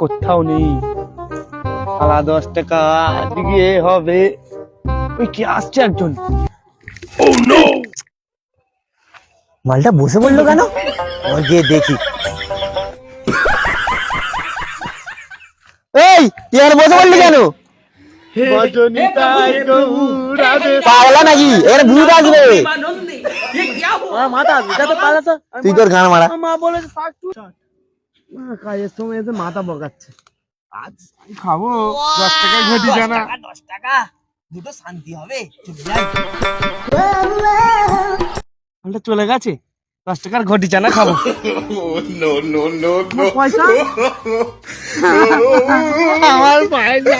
কোথাও নেই। সালা 10 টাকা দিয়ে হবে। ওই কি আসছে একজন। মালটা বসে পড়লো কেন? গিয়ে দেখি। এই তুই আর বসে পড়লি কেন? পাগলা নাকি? এর ভূত আসবে। মাথা আসবে যাতে পালাতো। তুই তোর গান মারা। মা বলেছে কাজের সময় এসে মাথা বকাচ্ছে। আজ খাবো 10 টাকা ঘটি জানা। 10 টাকা দুটো শান্তি হবে। চলে গেছে 10 টাকার ঘটি জানা খাবো। পয়সা আমার পয়সা